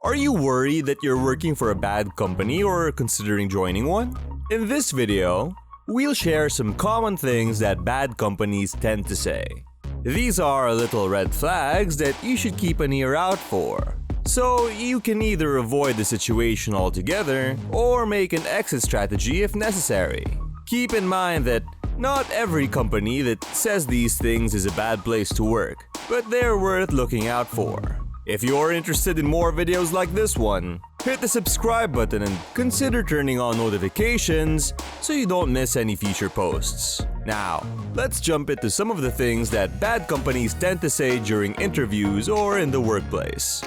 Are you worried that you're working for a bad company or considering joining one? In this video, we'll share some common things that bad companies tend to say. These are little red flags that you should keep an ear out for, so you can either avoid the situation altogether or make an exit strategy if necessary. Keep in mind that not every company that says these things is a bad place to work, but they're worth looking out for. If you're interested in more videos like this one, hit the subscribe button and consider turning on notifications so you don't miss any future posts. Now, let's jump into some of the things that bad companies tend to say during interviews or in the workplace.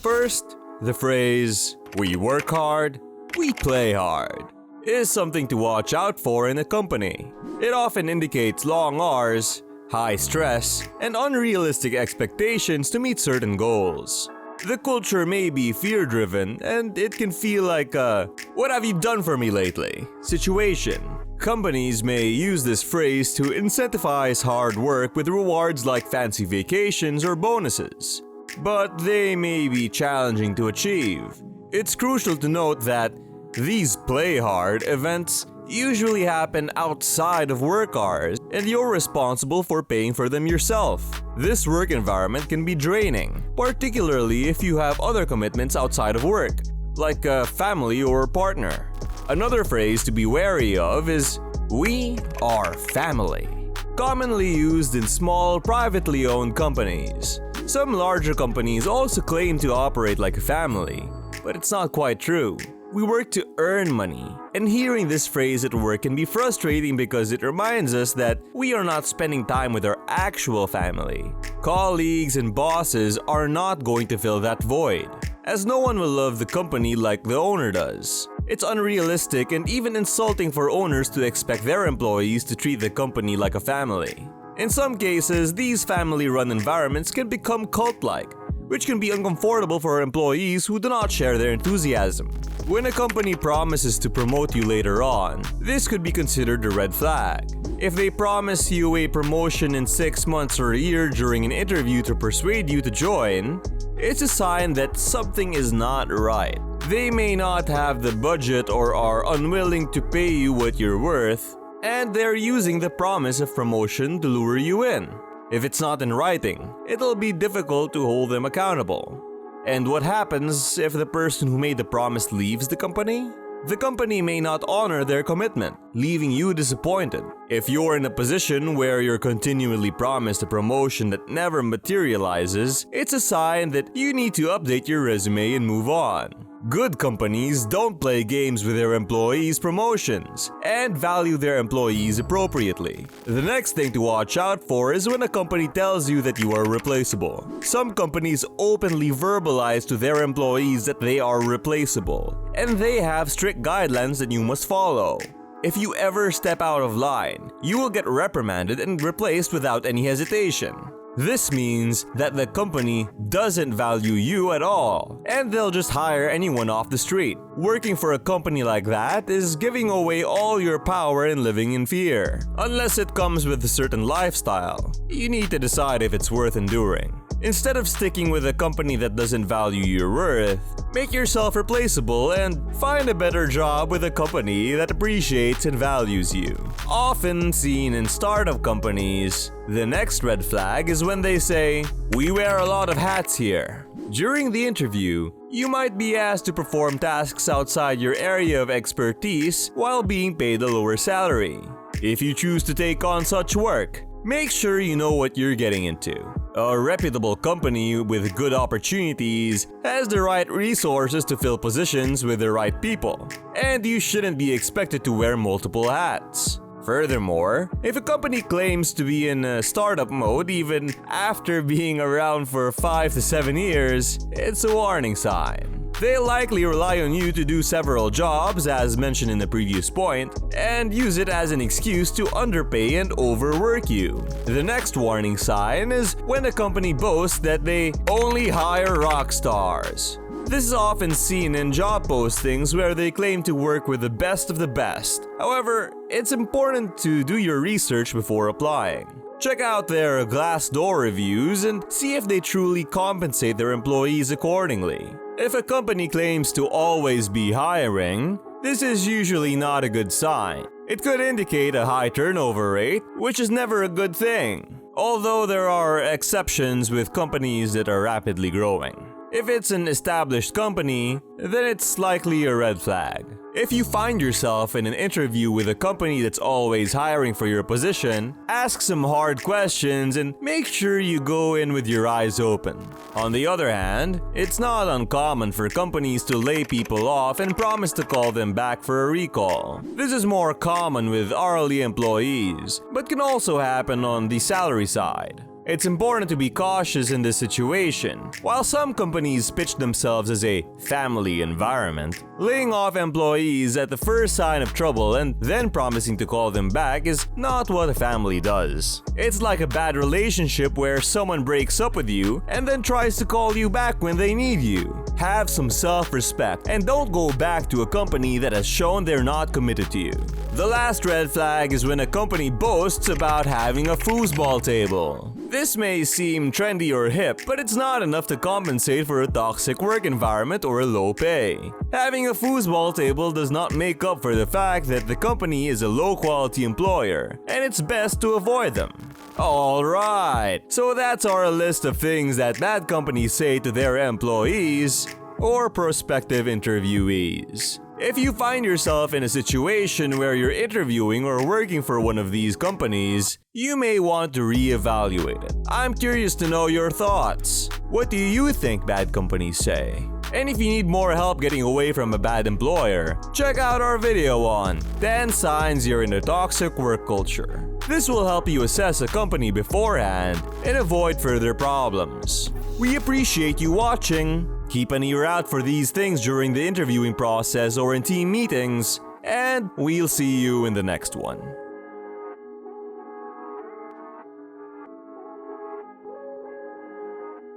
First, the phrase, "We work hard, we play hard," is something to watch out for in a company. It often indicates long hours, high stress, and unrealistic expectations to meet certain goals. The culture may be fear-driven, and it can feel like a "what have you done for me lately" situation. Companies may use this phrase to incentivize hard work with rewards like fancy vacations or bonuses, but they may be challenging to achieve. It's crucial to note that these play hard events usually happen outside of work hours, and you're responsible for paying for them yourself. This work environment can be draining, particularly if you have other commitments outside of work, like a family or partner. Another phrase to be wary of is, "We are family," commonly used in small, privately owned companies. Some larger companies also claim to operate like a family, but it's not quite true. We work to earn money, and hearing this phrase at work can be frustrating because it reminds us that we are not spending time with our actual family. Colleagues and bosses are not going to fill that void, as no one will love the company like the owner does. It's unrealistic and even insulting for owners to expect their employees to treat the company like a family. In some cases, these family-run environments can become cult-like, which can be uncomfortable for employees who do not share their enthusiasm. When a company promises to promote you later on, this could be considered a red flag. If they promise you a promotion in 6 months or a year during an interview to persuade you to join, it's a sign that something is not right. They may not have the budget or are unwilling to pay you what you're worth, and they're using the promise of promotion to lure you in. If it's not in writing, it'll be difficult to hold them accountable. And what happens if the person who made the promise leaves the company? The company may not honor their commitment, leaving you disappointed. If you're in a position where you're continually promised a promotion that never materializes, it's a sign that you need to update your resume and move on. Good companies don't play games with their employees' promotions and value their employees appropriately. The next thing to watch out for is when a company tells you that you are replaceable. Some companies openly verbalize to their employees that they are replaceable, and they have strict guidelines that you must follow. If you ever step out of line, you will get reprimanded and replaced without any hesitation. This means that the company doesn't value you at all, and they'll just hire anyone off the street. Working for a company like that is giving away all your power and living in fear. Unless it comes with a certain lifestyle, you need to decide if it's worth enduring. Instead of sticking with a company that doesn't value your worth, make yourself replaceable and find a better job with a company that appreciates and values you. Often seen in startup companies, the next red flag is when they say, "We wear a lot of hats here." During the interview, you might be asked to perform tasks outside your area of expertise while being paid a lower salary. If you choose to take on such work, make sure you know what you're getting into. A reputable company with good opportunities has the right resources to fill positions with the right people, and you shouldn't be expected to wear multiple hats. Furthermore, if a company claims to be in a startup mode even after being around for 5 to 7 years, it's a warning sign. They likely rely on you to do several jobs, as mentioned in the previous point, and use it as an excuse to underpay and overwork you. The next warning sign is when a company boasts that they only hire rock stars. This is often seen in job postings where they claim to work with the best of the best. However, it's important to do your research before applying. Check out their Glassdoor reviews and see if they truly compensate their employees accordingly. If a company claims to always be hiring, this is usually not a good sign. It could indicate a high turnover rate, which is never a good thing. Although there are exceptions with companies that are rapidly growing. If it's an established company, then it's likely a red flag. If you find yourself in an interview with a company that's always hiring for your position, ask some hard questions and make sure you go in with your eyes open. On the other hand, it's not uncommon for companies to lay people off and promise to call them back for a recall. This is more common with hourly employees, but can also happen on the salary side. It's important to be cautious in this situation. While some companies pitch themselves as a family environment, laying off employees at the first sign of trouble and then promising to call them back is not what a family does. It's like a bad relationship where someone breaks up with you and then tries to call you back when they need you. Have some self-respect and don't go back to a company that has shown they're not committed to you. The last red flag is when a company boasts about having a foosball table. This may seem trendy or hip, but it's not enough to compensate for a toxic work environment or a low pay. Having a foosball table does not make up for the fact that the company is a low-quality employer, and it's best to avoid them. Alright, so that's our list of things that bad companies say to their employees or prospective interviewees. If you find yourself in a situation where you're interviewing or working for one of these companies, you may want to reevaluate it. I'm curious to know your thoughts. What do you think bad companies say? And if you need more help getting away from a bad employer, check out our video on 10 signs you're in a toxic work culture. This will help you assess a company beforehand and avoid further problems. We appreciate you watching. Keep an ear out for these things during the interviewing process or in team meetings, and we'll see you in the next one.